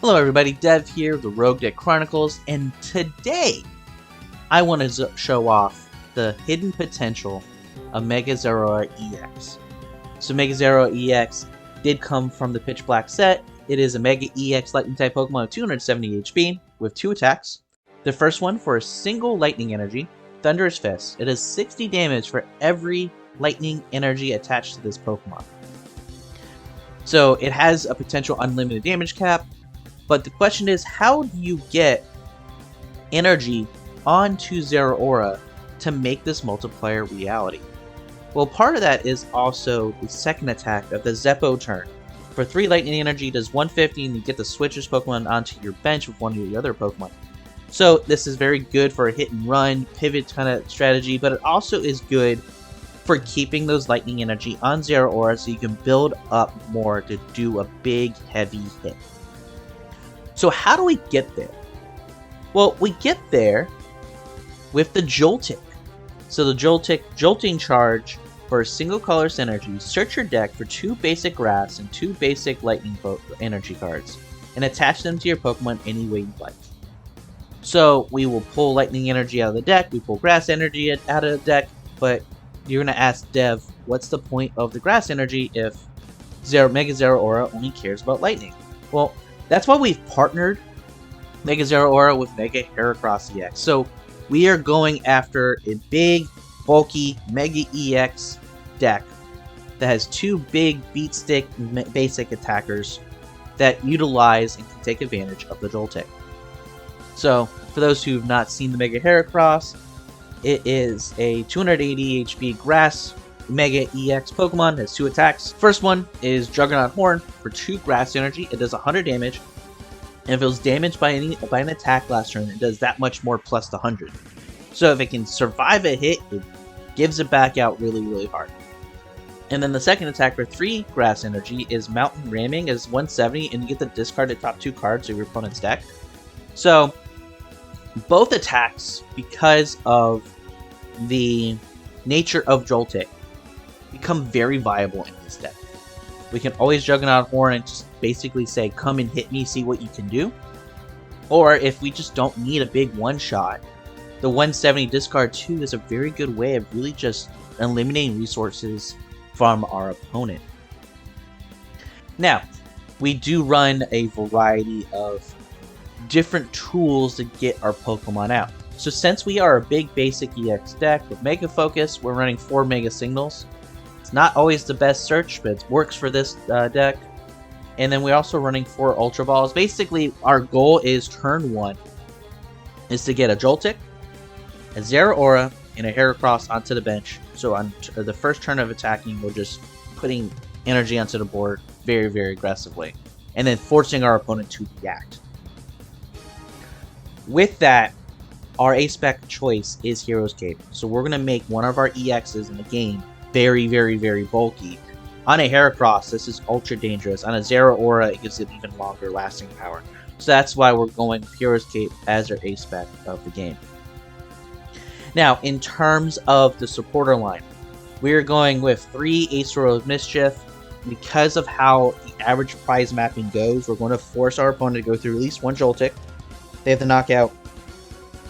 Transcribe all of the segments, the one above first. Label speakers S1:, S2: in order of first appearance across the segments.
S1: Hello everybody, Dev here, the Rogue Deck Chronicles, and today I want to show off the hidden potential of Mega Zeraora EX. So Mega Zeraora EX did come from the Pitch Black set. It is a Mega EX Lightning type Pokemon of 270 HP with 2 attacks. The first one for a single Lightning Energy, Thunderous Fist. It does 60 damage for every Lightning Energy attached to this Pokemon. So it has a potential unlimited damage cap. But the question is, how do you get energy onto Zeraora to make this multiplier reality? Well, part of that is also the second attack of the Zeppo turn. For 3 lightning energy, does 150, and you get the switcher's Pokemon onto your bench with one of the other Pokemon. So this is very good for a hit and run, pivot kind of strategy, but it also is good for keeping those lightning energy on Zeraora so you can build up more to do a big, heavy hit. So how do we get there? Well, we get there with the Joltik. So the Jolting charge for a single colorless energy. Search your deck for 2 basic grass and 2 basic lightning energy cards and attach them to your Pokemon any way you'd like. So we will pull lightning energy out of the deck, we pull grass energy out of the deck, but you're going to ask Dev, what's the point of the grass energy if Mega Zeraora only cares about lightning? Well, that's why we've partnered Mega Zeraora with Mega Heracross EX. So we are going after a big, bulky Mega EX deck that has 2 big beat stick basic attackers that utilize and can take advantage of the Joltik. So for those who have not seen the Mega Heracross, it is a 280 HP grass Mega EX Pokemon. Has 2 attacks. First one is Juggernaut Horn for 2 grass energy. It does 100 damage. And if it was damaged by an attack last turn, it does that much more plus the 100. So if it can survive a hit, it gives it back out really, really hard. And then the second attack for 3 grass energy is Mountain Ramming, is 170, and you get to discard the top 2 cards of your opponent's deck. So both attacks, because of the nature of Joltik, become very viable in this deck. We can always Juggernaut Horn and just basically say, come and hit me, see what you can do. Or if we just don't need a big one-shot, the 170 discard 2 is a very good way of really just eliminating resources from our opponent. Now, we do run a variety of different tools to get our Pokemon out. So since we are a big basic EX deck with Mega Focus, we're running 4 Mega Signals. It's not always the best search, but it works for this deck. And then we're also running 4 Ultra Balls. Basically, our goal is turn 1 is to get a Joltik, a Zeraora, and a Heracross onto the bench. So on the first turn of attacking, we're just putting energy onto the board very, very aggressively. And then forcing our opponent to react. With that, our A-Spec choice is Hero's Cape. So we're going to make one of our EXs in the game very, very, very bulky. On a Heracross, this is ultra dangerous. On a Zeraora, it gives it even longer lasting power. So that's why we're going with Hero's Cape as our A-Spec of the game. Now, in terms of the supporter line, we're going with 3 Acerola Mischief. Because of how the average prize mapping goes, we're going to force our opponent to go through at least 1 Joltik. They have to knock out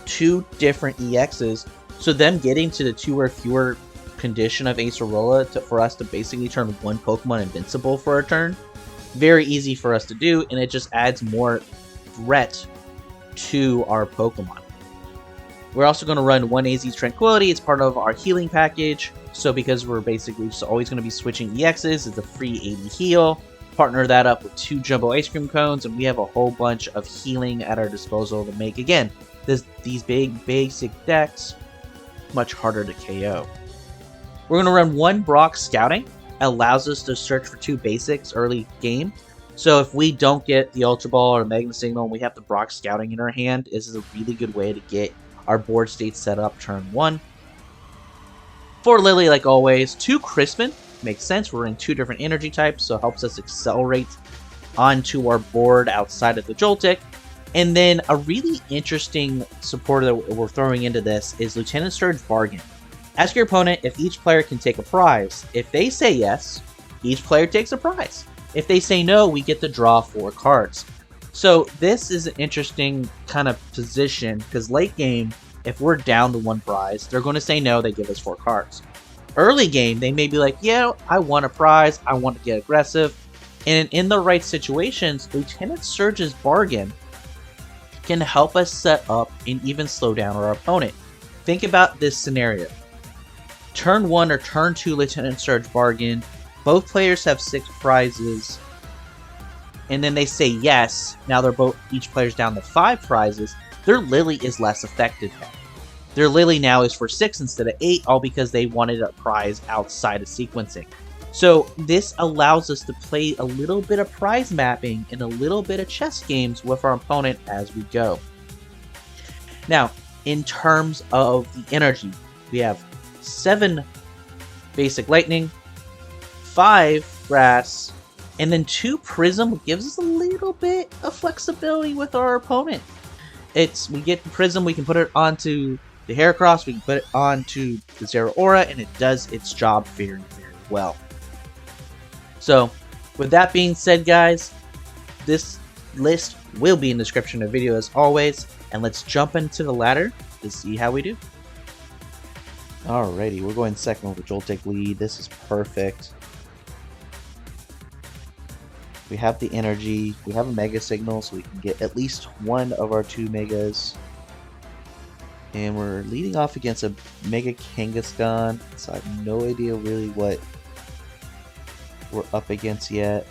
S1: 2 different EXs, so them getting to the 2 or fewer condition of Acerola for us to basically turn 1 Pokemon invincible for a turn, very easy for us to do, and it just adds more threat to our Pokemon. We're also going to run 1 AZ Tranquility. It's part of our healing package, so because we're basically just always going to be switching EXs, it's a free 80 heal. Partner that up with 2 Jumbo Ice Cream cones, and we have a whole bunch of healing at our disposal to make, again, these big basic decks much harder to KO. We're going to run 1 Brock Scouting. It allows us to search for 2 basics early game. So if we don't get the Ultra Ball or Mega Signal and we have the Brock Scouting in our hand, this is a really good way to get our board state set up turn 1. For Lillie, like always, 2 Crispin. Makes sense, we're in 2 different energy types, so it helps us accelerate onto our board outside of the Joltik. And then a really interesting supporter that we're throwing into this is Lieutenant Surge Bargain. Ask your opponent if each player can take a prize. If they say yes, each player takes a prize. If they say no, we get to draw 4 cards. So this is an interesting kind of position because late game, if we're down to 1 prize, they're going to say no, they give us 4 cards. Early game, they may be like, yeah, I want a prize, I want to get aggressive. And in the right situations, Lieutenant Surge's Bargain can help us set up and even slow down our opponent. Think about this scenario. Turn 1 or turn 2 Lieutenant Surge Bargain, both players have 6 prizes, and then they say yes, now they're each player's down to 5 prizes, their Lillie is less effective now. Their Lillie now is for 6 instead of 8, all because they wanted a prize outside of sequencing. So this allows us to play a little bit of prize mapping and a little bit of chess games with our opponent as we go. Now, in terms of the energy, we have 7 basic lightning, 5 grass, and then 2 prism gives us a little bit of flexibility with our opponent. We get the prism, we can put it onto the Heracross, we can put it onto the Zeraora, and it does its job very, very well. So, with that being said, guys, this list will be in the description of the video as always, and let's jump into the ladder to see how we do. Alrighty, we're going second with Joltik lead. This is perfect. We have the energy, we have a Mega Signal, so we can get at least one of our 2 Megas. And we're leading off against a Mega Kangaskhan, so I have no idea really what we're up against yet.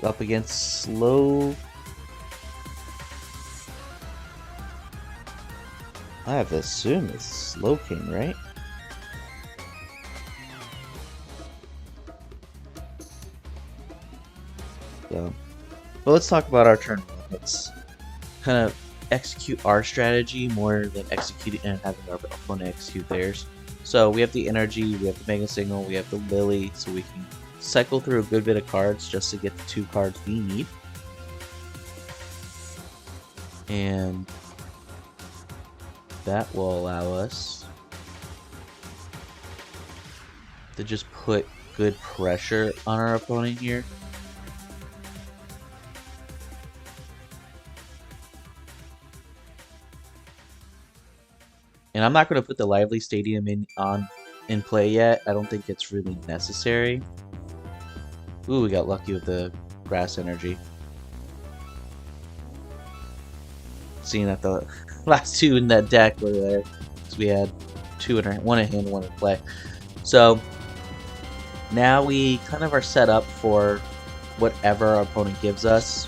S1: Up against Slow. I have to assume it's Slowking, right? So, but let's talk about our turn. Let's kind of execute our strategy more than executing and having our opponent execute theirs. So we have the energy, we have the Mega Signal, we have the Lillie, so we can cycle through a good bit of cards just to get the 2 cards we need. And that will allow us to just put good pressure on our opponent here. And I'm not going to put the Lively Stadium in play yet. I don't think it's really necessary. Ooh, we got lucky with the grass energy. Seeing that the last 2 in that deck were there, because we had 2 in our, 1 in hand, 1 in play. So now we kind of are set up for whatever our opponent gives us.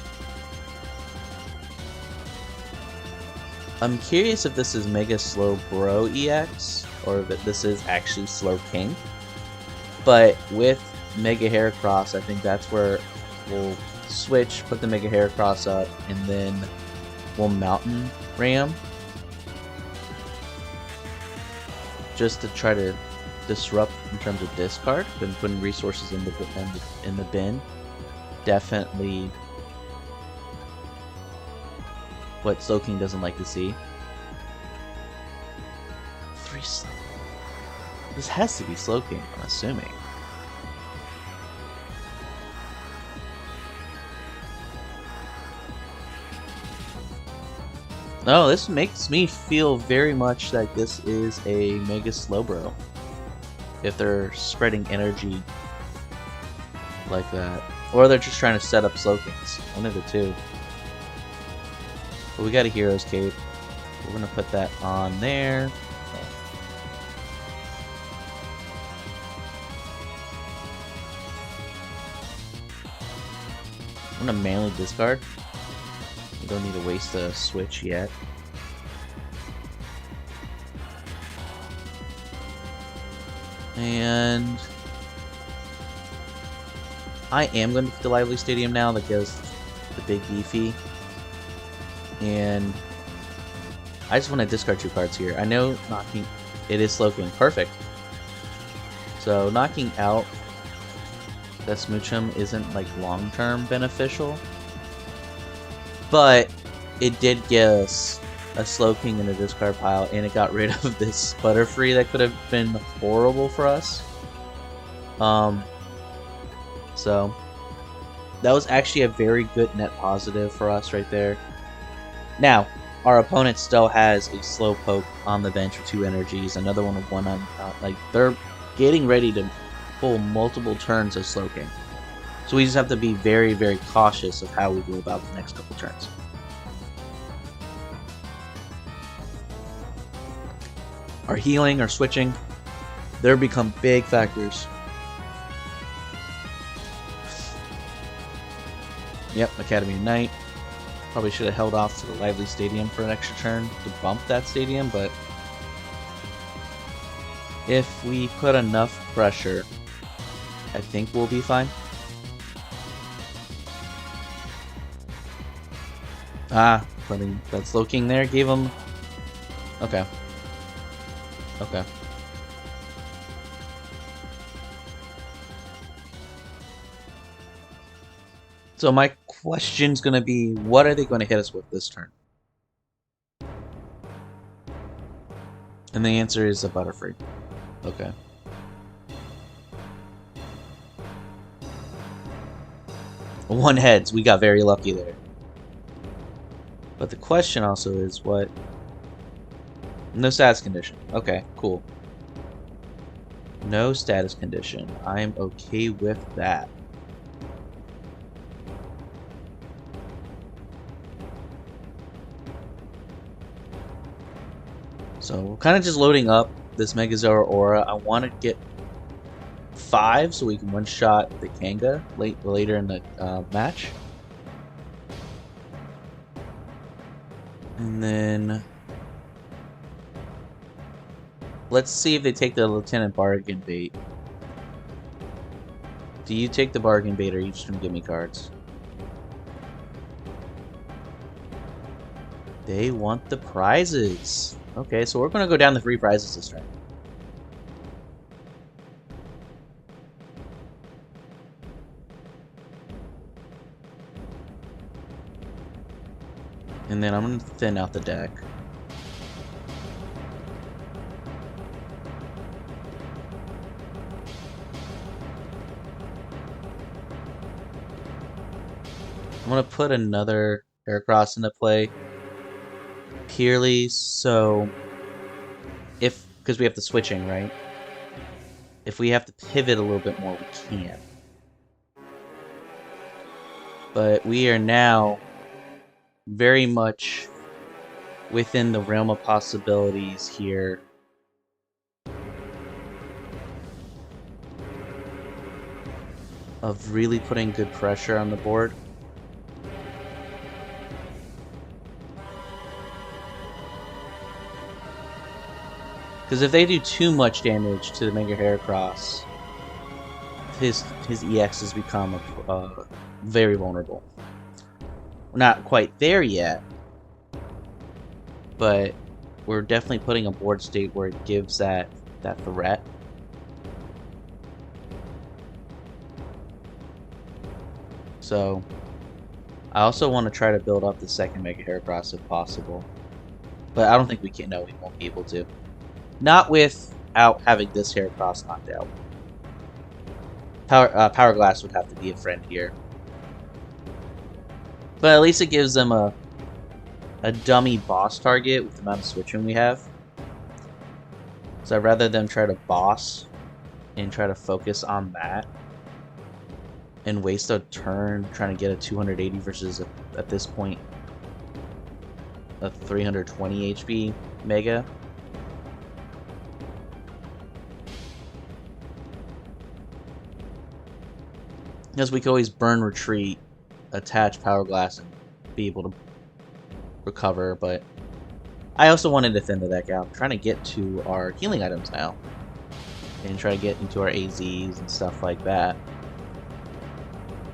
S1: I'm curious if this is Mega Slow Bro EX, or if this is actually Slowking. But with Mega Heracross, I think that's where we'll switch, put the Mega Heracross up, and then we'll Mountain Ram. Just to try to disrupt in terms of discard, been putting resources in the bin. Definitely what Slowking doesn't like to see. 3 This has to be Slowking, I'm assuming. No, this makes me feel very much like this is a Mega Slowbro. If they're spreading energy like that. Or they're just trying to set up Slowkings. One of the 2. But we got a Hero's Cape. We're going to put that on there. I'm going to manually discard. We don't need to waste a switch yet. And I am going to put the Lively Stadium now. That goes the big beefy. And I just want to discard 2 cards here. I know knocking it is Slowking. Perfect. So knocking out that Smoochum isn't like long-term beneficial. But it did get us a Slowking in the discard pile, and it got rid of this Butterfree that could have been horrible for us. So that was actually a very good net positive for us right there. Now, our opponent still has a Slowpoke on the bench with 2 energies, another one with 1 on, like, they're getting ready to pull multiple turns of Slowking. So we just have to be very, very cautious of how we go about the next couple turns. Our healing, our switching, they're become big factors. Yep, Academy Knight. Probably should have held off to the Lively Stadium for an extra turn to bump that stadium, but if we put enough pressure, I think we'll be fine. Putting that Slowking there gave him... Okay. Okay. So my question's going to be, what are they going to hit us with this turn? And the answer is a Butterfree. Okay. One heads. We got very lucky there. But the question also is what... No status condition. Okay, cool. No status condition. I am okay with that. So we're kind of just loading up this Mega Zeraora. I want to get 5 so we can one-shot the Kanga later in the match. And then let's see if they take the Lieutenant Bargain Bait. Do you take the Bargain Bait or are you just going to give me cards? They want the prizes. Okay, so we're going to go down the 3 prizes this turn. And then I'm going to thin out the deck. I'm going to put another Heracross into play. Purely so because we have the switching, right? If we have to pivot a little bit more, we can. But we are now very much within the realm of possibilities here. Of really putting good pressure on the board. Because if they do too much damage to the Mega Heracross, his EXs become very vulnerable. We're not quite there yet, but we're definitely putting a board state where it gives that threat. So I also want to try to build up the second Mega Heracross if possible, but I don't think we can. No, we won't be able to. Not without having this Heracross knocked out. Powerglass would have to be a friend here. But at least it gives them a dummy boss target with the amount of switching we have. So I'd rather them try to boss and try to focus on that and waste a turn trying to get a 280 versus, at this point, a 320 HP Mega. Because we could always burn retreat, attach Powerglass, and be able to recover, but I also wanted to thin the deck out. I'm trying to get to our healing items now. And try to get into our AZs and stuff like that.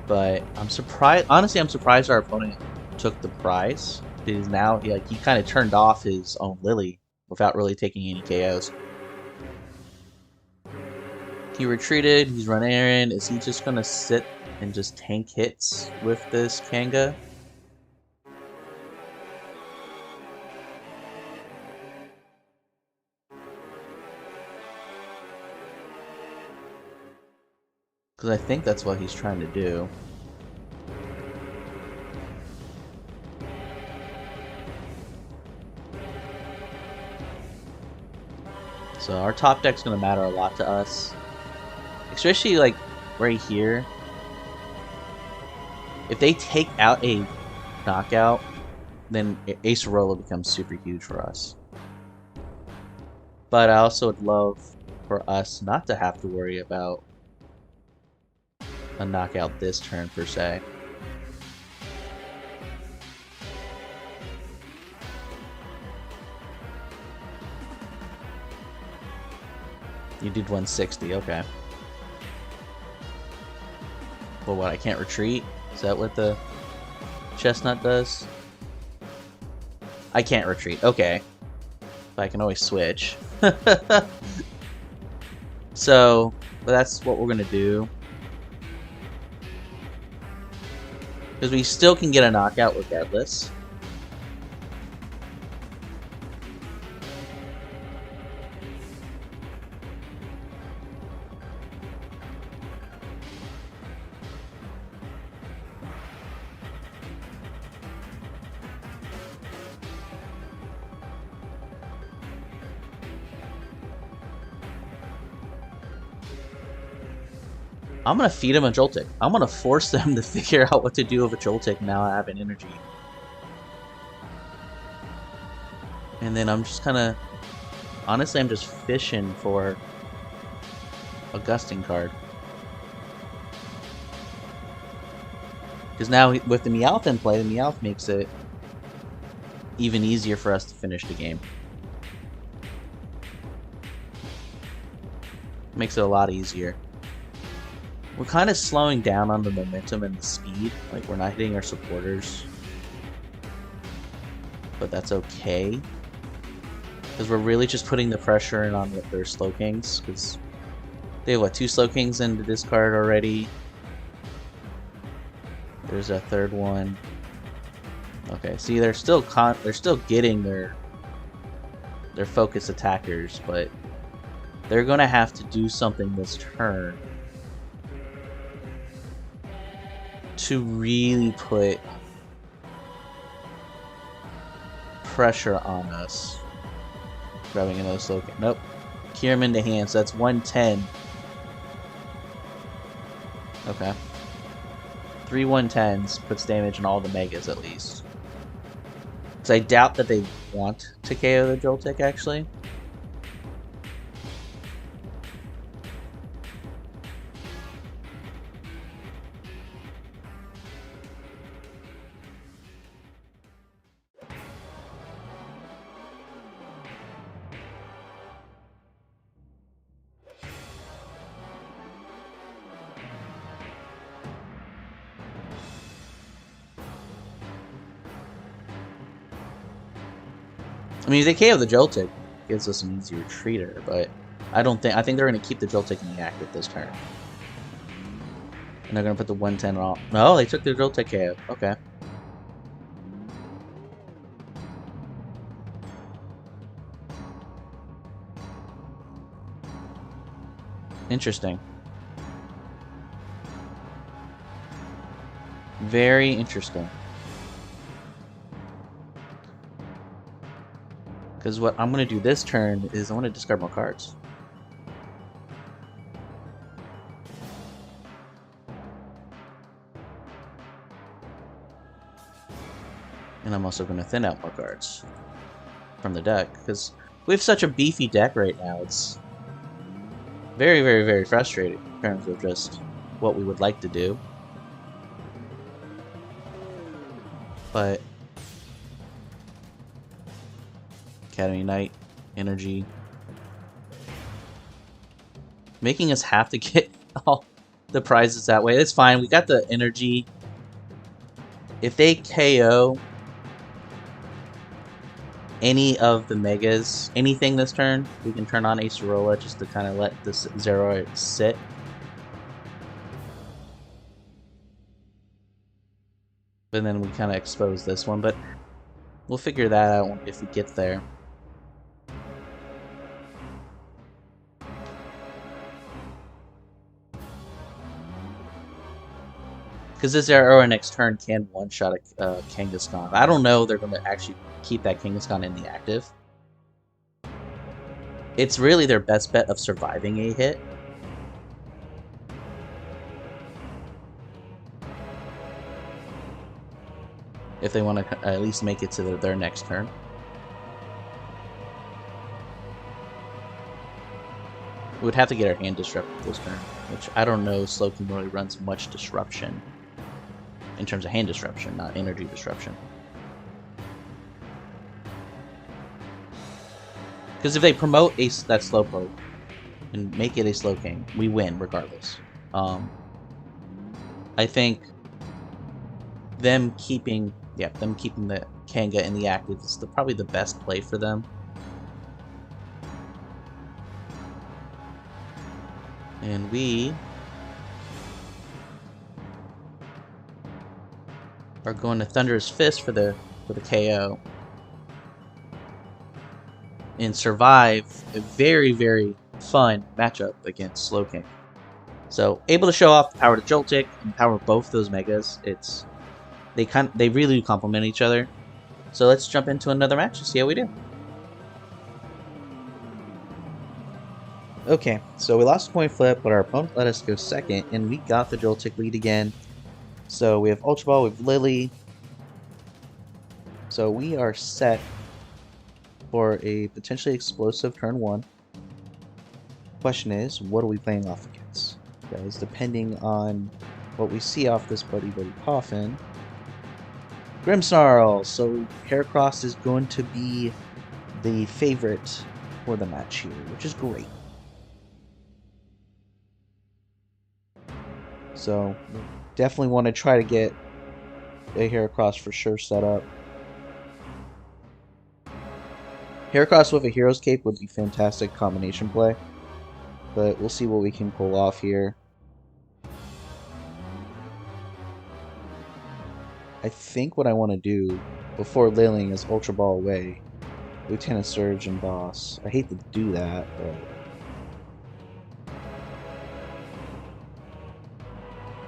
S1: But I'm surprised, honestly I'm surprised our opponent took the prize. Because now he kind of turned off his own Lillie without really taking any KOs. He retreated, he's run errand. Is he just gonna sit and just tank hits with this Kanga? Because I think that's what he's trying to do. So our top deck's going to matter a lot to us. Especially like right here. If they take out a knockout, then Acerola becomes super huge for us. But I also would love for us not to have to worry about a knockout this turn per se. You did 160, okay. Well, what, I can't retreat? Is that what the chestnut does? I can't retreat, okay. But I can always switch. So, that's what we're gonna do. Because we still can get a knockout regardless. I'm gonna feed him a Joltik. I'm gonna force them to figure out what to do with a Joltik now I have an energy. And then I'm just kinda... Honestly, I'm just fishing for a gusting card. Because now with the Meowth in play, the Meowth makes it even easier for us to finish the game. Makes it a lot easier. We're kind of slowing down on the momentum and the speed. Like, we're not hitting our supporters. But that's okay. Because we're really just putting the pressure in on their Slowkings. Because they have, what, 2 Slowkings into this card already. There's a third one. Okay, see, they're still getting their focus attackers, but they're going to have to do something this turn to really put pressure on us. Grabbing another Slowking. Nope. Cure him into hand, so that's 110. Okay. 3 110s puts damage on all the Megas at least. Because I doubt that they want to KO the Joltik actually. I mean, if they KO the Joltik, it gives us an easy retreater, but I think they're going to keep the Joltik in the active this turn. And they're going to put the 110 off. No, they took the Joltik KO. Okay. Interesting. Very interesting. Because what I'm going to do this turn is I want to discard more cards. And I'm also going to thin out more cards from the deck. Because we have such a beefy deck right now. It's very, very, very frustrating in terms of just what we would like to do. But Academy Knight, Energy. Making us have to get all the prizes that way. It's fine. We got the Energy. If they KO any of the Megas, anything this turn, we can turn on Acerola just to kind of let this Zeraora sit. And then we kind of expose this one, but we'll figure that out if we get there. Because this Zeraora next turn can one-shot a Kangaskhan. I don't know they're going to actually keep that Kangaskhan in the active. It's really their best bet of surviving a hit. If they want to at least make it to their next turn. We would have to get our hand disrupted this turn, which I don't know Slowking really runs much disruption. In terms of hand disruption, not energy disruption. Because if they promote that Slowpoke and make it a Slowking, we win regardless. I think them keeping the Kanga in the active is probably the best play for them. And we are going to Thunderous Fist for the KO and survive a very, very fun matchup against Slowking. So able to show off the power to Joltik and power both those megas. They really do complement each other. So let's jump into another match and see how we do. Okay, so we lost a point flip, but our opponent let us go second, and we got the Joltik lead again. So we have Ultra Ball, we have Lillie. So we are set for a potentially explosive turn 1. Question is, what are we playing off against? Because depending on what we see off this Buddy Coffin, Grimmsnarl. So Heracross is going to be the favorite for the match here, which is great. So definitely want to try to get a Heracross for sure set up. Heracross with a Hero's Cape would be fantastic combination play, but we'll see what we can pull off here. I think what I want to do before Lilling is Ultra Ball away, Lieutenant Surge and Boss. I hate to do that, but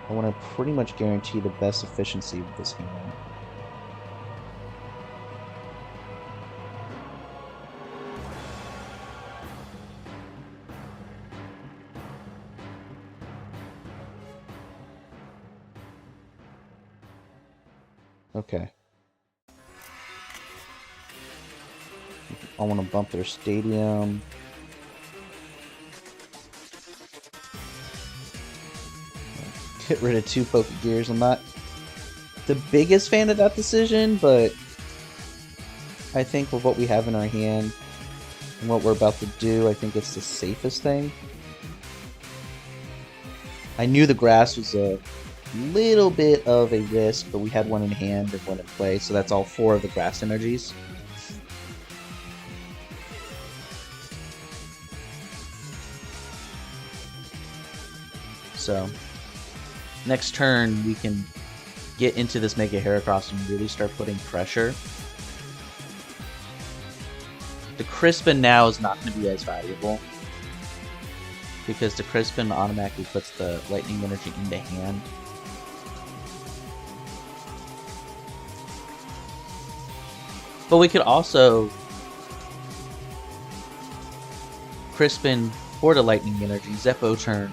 S1: I want to pretty much guarantee the best efficiency with this hand. Okay. I want to bump their stadium. Get rid of 2 Pokégears. I'm not the biggest fan of that decision, but I think with what we have in our hand and what we're about to do, I think it's the safest thing. I knew the grass was a little bit of a risk, but we had one in hand and one in play, so that's all 4 of the grass energies. So next turn we can get into this Mega Heracross and really start putting pressure. The Crispin now is not going to be as valuable because the Crispin automatically puts the lightning energy into hand. But we could also Crispin for the lightning energy, Zeppo turn,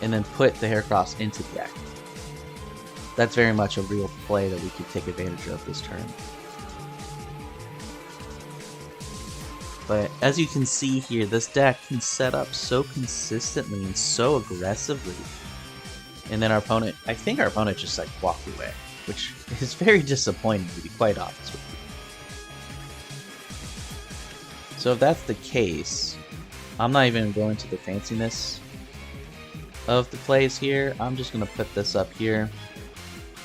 S1: and then put the Heracross into the act. That's very much a real play that we could take advantage of this turn. But as you can see here, this deck can set up so consistently and so aggressively. And then our opponent, I think our opponent just like walked away, which is very disappointing to be quite honest with you. So if that's the case, I'm not even going to the fanciness of the plays here. I'm just going to put this up here,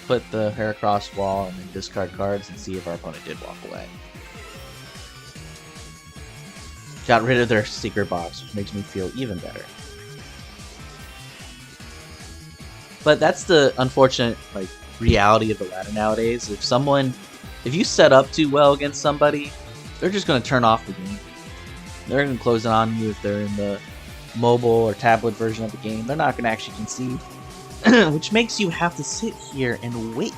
S1: put the Heracross wall, and then discard cards and see if our opponent did walk away. Got rid of their secret box, which makes me feel even better. But that's the unfortunate reality of the ladder nowadays. If you set up too well against somebody, they're just going to turn off the game. They're going to close it on you if they're in the mobile or tablet version of the game. They're not going to actually concede. which makes you have to sit here and wait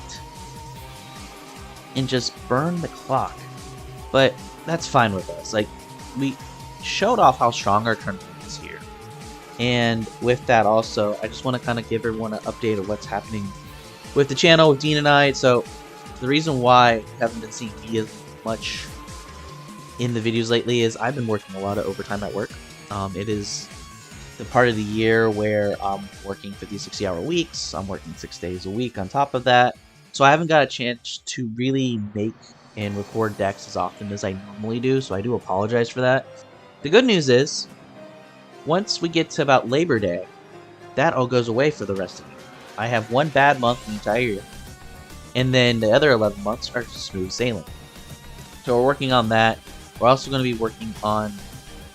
S1: and just burn the clock. But that's fine with us. Like, we showed off how strong our tournament is here. And with that also, I just want to kind of give everyone an update of what's happening with the channel, with Dean and I. So the reason why you haven't been seeing me as much in the videos lately is I've been working a lot of overtime at work. It is the part of the year where I'm working 50, 60-hour weeks. I'm working 6 days a week on top of that. So I haven't got a chance to really make and record decks as often as I normally do. So I do apologize for that. The good news is, once we get to about Labor Day, that all goes away for the rest of the year. I have one bad month the entire year. And then the other 11 months are smooth sailing. So we're working on that. We're also going to be working on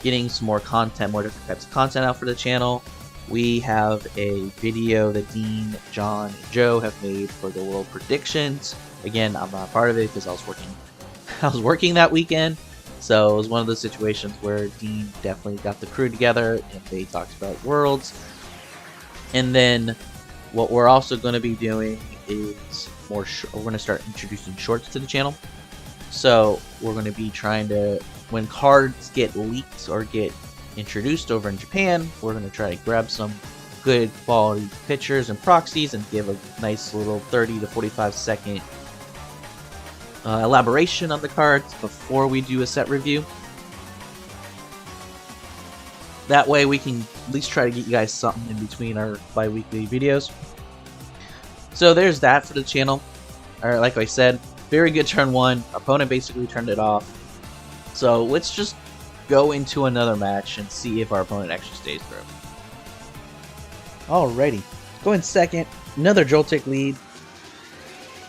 S1: getting some more content, more different types of content out for the channel. We have a video that Dean, John, and Joe have made for the World Predictions. Again, I'm not a part of it because I was working that weekend. So it was one of those situations where Dean definitely got the crew together and they talked about Worlds. And then what we're also going to be doing is we're going to start introducing shorts to the channel. So we're going to be trying to, when cards get leaked or get introduced over in Japan, we're going to try to grab some good quality pictures and proxies and give a nice little 30 to 45 second elaboration on the cards before we do a set review. That way we can at least try to get you guys something in between our bi-weekly videos. So there's that for the channel. Alright, like I said, very good turn one. Our opponent basically turned it off. So let's just go into another match and see if our opponent actually stays through. Alrighty. Go in second. Another Joltik lead.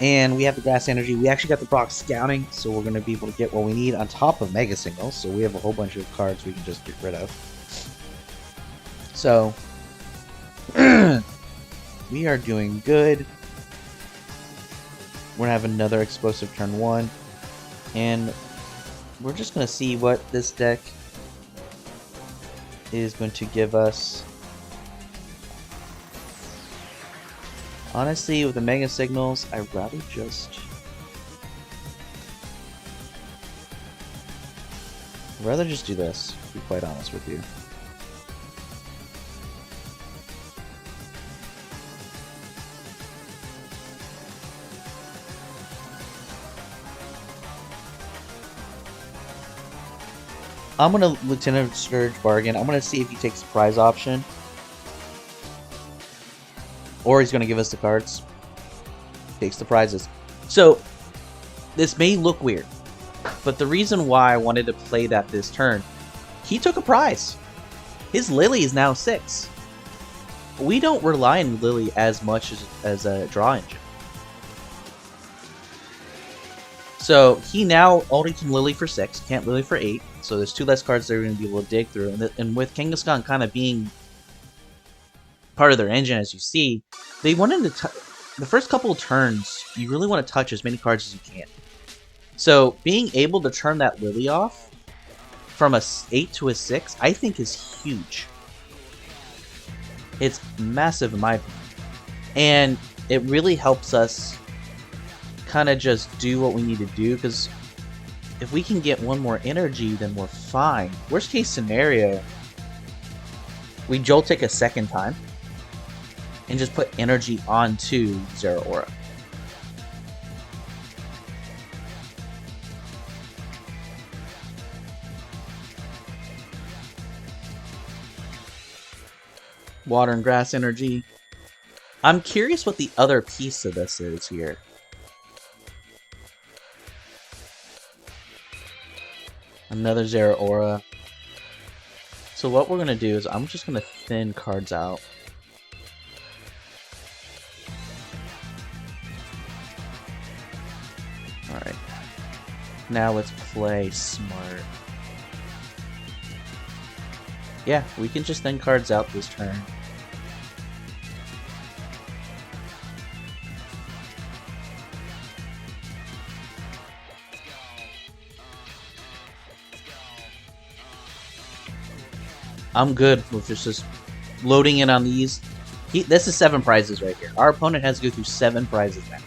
S1: And we have the Grass Energy. We actually got the Brock Scouting, so we're going to be able to get what we need on top of Mega Signals. So we have a whole bunch of cards we can just get rid of. So, we are doing good. We're going to have another explosive turn one. And we're just going to see what this deck is going to give us. Honestly, with the Mega Signals, I'd rather just do this, to be quite honest with you. I'm going to Lieutenant Surge Bargain. I'm going to see if he takes the prize option. Or he's going to give us the cards. Takes the prizes. So, this may look weird. But the reason why I wanted to play that this turn, he took a prize. His Lillie is now 6. We don't rely on Lillie as much as a draw engine. So, he now only can Lillie for 6, can't Lillie for 8. So there's 2 less cards they're going to be able to dig through. And with Kangaskhan kind of being part of their engine, as you see, they wanted to the first couple of turns, you really want to touch as many cards as you can. So being able to turn that Lillie off from a 8 to a 6, I think is huge. It's massive in my opinion. And it really helps us kind of just do what we need to do, because if we can get one more energy, then we're fine. Worst case scenario, we Joltik a second time and just put energy onto Zeraora. Water and Grass Energy. I'm curious what the other piece of this is here. Another Zeraora. So what we're going to do is I'm just going to thin cards out. Alright. Now let's play smart. Yeah, we can just thin cards out this turn. I'm good with just loading in on these. This is 7 prizes right here. Our opponent has to go through 7 prizes now.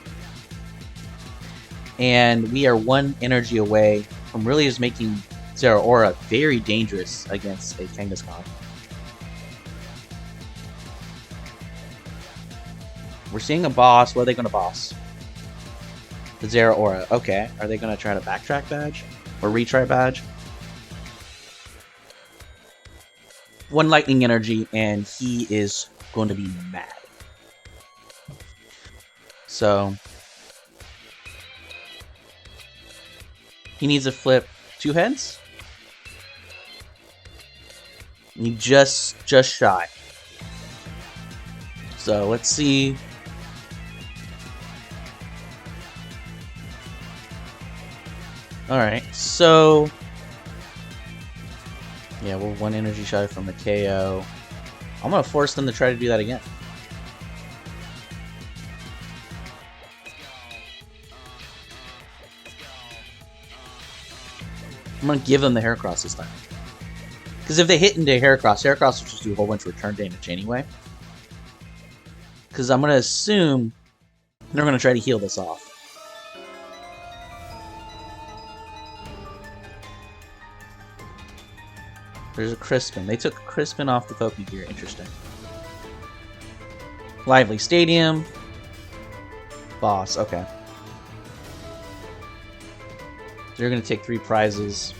S1: And we are 1 energy away from really just making Zeraora very dangerous against a Kangaskhan. We're seeing a boss. What are they going to boss? The Zeraora. Okay. Are they going to try to backtrack badge? Or retry badge? 1 lightning energy, and he is going to be mad. So he needs to flip 2 heads. He just shy. So let's see. Alright, so yeah, we're 1 energy shy from a KO. I'm gonna force them to try to do that again. I'm gonna give them the Heracross this time. Because if they hit into Heracross, Heracross will just do a whole bunch of return damage anyway. Because I'm gonna assume they're gonna try to heal this off. There's a Crispin. They took Crispin off the Pokégear. Interesting. Lively Stadium. Boss. Okay. They're going to take 3 prizes.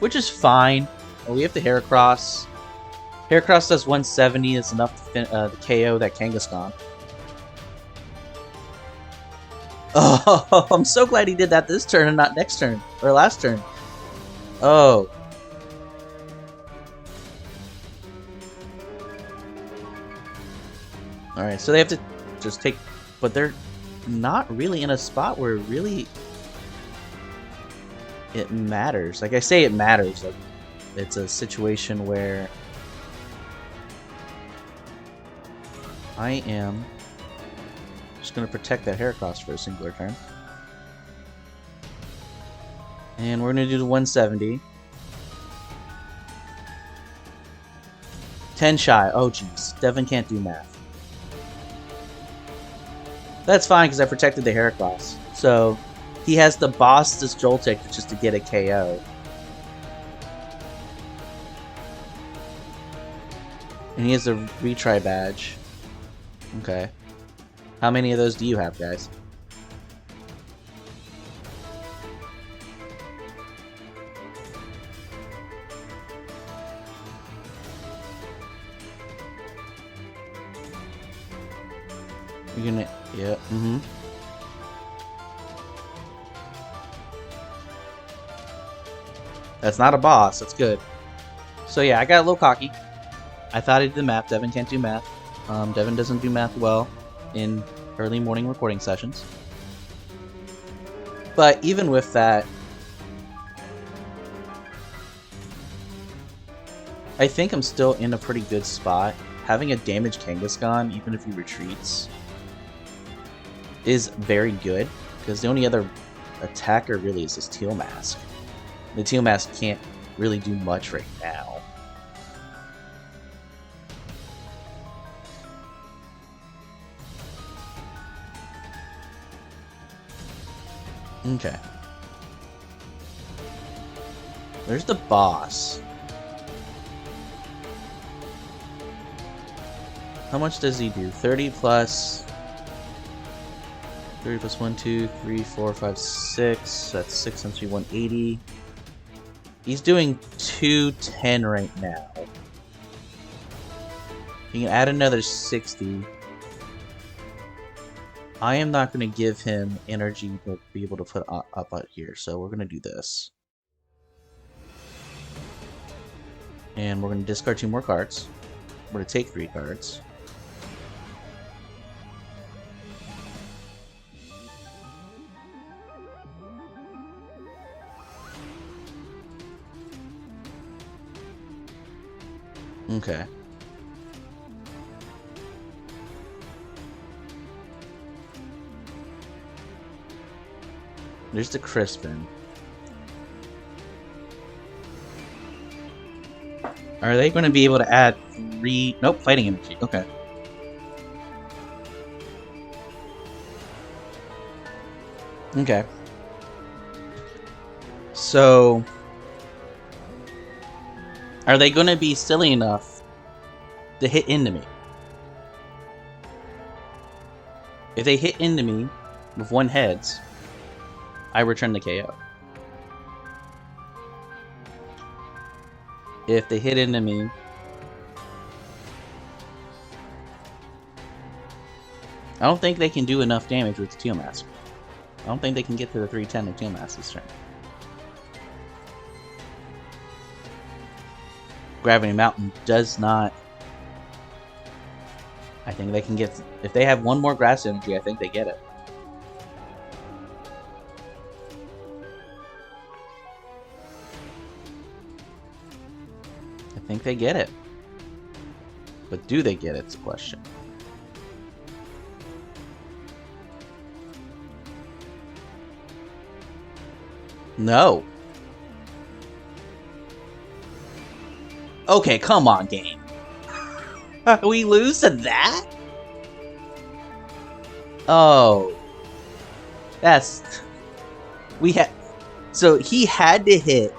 S1: Which is fine. Oh, we have the Heracross. Heracross does 170. It's enough to KO that Kangaskhan. Oh, I'm so glad he did that this turn and not next turn. Or last turn. Oh. Alright, so they have to just take... But they're not really in a spot where really... it matters. Like I say, it matters. Like, it's a situation where... I am... just going to protect that Heracross for a singular turn. And we're going to do the 170. 10 shy. Oh, jeez. Devin can't do math. That's fine, because I protected the Heracross. So, he has to boss this Joltik just to get a KO. And he has a retry badge. Okay. How many of those do you have, guys? You're gonna... yeah, That's not a boss, that's good. So yeah, I got a little cocky. I thought I did the math. Devin can't do math. Devin doesn't do math well in early morning recording sessions. But even with that, I think I'm still in a pretty good spot. Having a damaged Kangaskhan, even if he retreats, is very good, because the only other attacker really is this Teal Mask. The Teal Mask can't really do much right now. Okay. There's the boss. How much does he do? 30 plus... 30 plus 1, 2, 3, 4, 5, 6. That's 6 times 3, 180. He's doing 210 right now. You can add another 60. I am not going to give him energy to be able to put up out here, so we're going to do this. And we're going to discard 2 more cards. We're going to take 3 cards. Okay. There's the Crispin. Are they going to be able to add 3... Nope, fighting energy. Okay. Okay. So, are they going to be silly enough to hit into me? If they hit into me with one heads, I return the KO. If they hit into me, I don't think they can do enough damage with the Teal Mask. I don't think they can get to the 310 of Teal Mask this turn. Gravity Mountain does not. I think they can get. If they have one more Grass Energy, I think they get it. I think they get it. But do they get it? It's a question. No. Okay, come on, game. We lose to that? Oh. That's... We had... So, he had to hit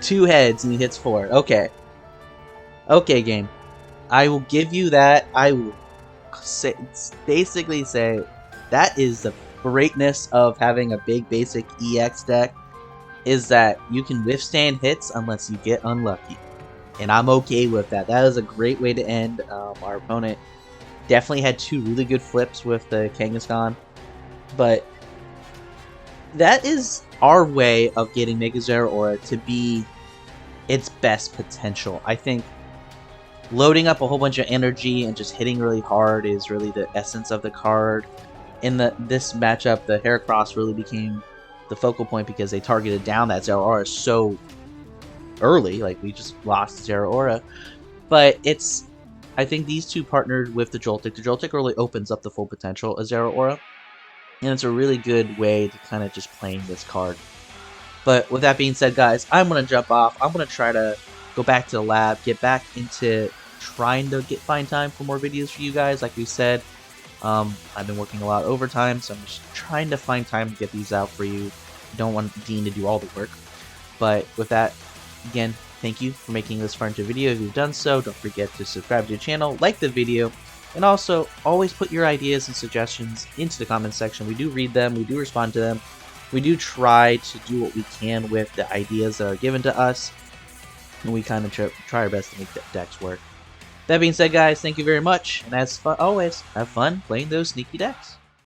S1: 2 heads and he hits 4. Okay. Okay, game. I will give you that. I will basically say that is the greatness of having a big basic EX deck, is that you can withstand hits unless you get unlucky. And I'm okay with that. That is a great way to end. Our opponent definitely had 2 really good flips with the Kangaskhan. But that is our way of getting Mega Zeraora to be its best potential. I think loading up a whole bunch of energy and just hitting really hard is really the essence of the card. In this matchup, the Heracross really became the focal point because they targeted down that Zeraora so early. Like, we just lost Zeraora. But it's... I think these two partnered with the Joltik. The Joltik really opens up the full potential of Zeraora. And it's a really good way to kind of just playing this card. But with that being said, guys, I'm going to jump off. I'm going to try to go back to the lab, get back into trying to find time for more videos for you guys. Like we said, I've been working a lot overtime, so I'm just trying to find time to get these out for you. Don't want Dean to do all the work. But with that, again, thank you for making this far into a video. If you've done so, don't forget to subscribe to the channel, like the video, and also always put your ideas and suggestions into the comments section. We do read them, we do respond to them. We do try to do what we can with the ideas that are given to us, and we kind of try our best to make the decks work. That being said, guys, thank you very much, and as always, have fun playing those sneaky decks.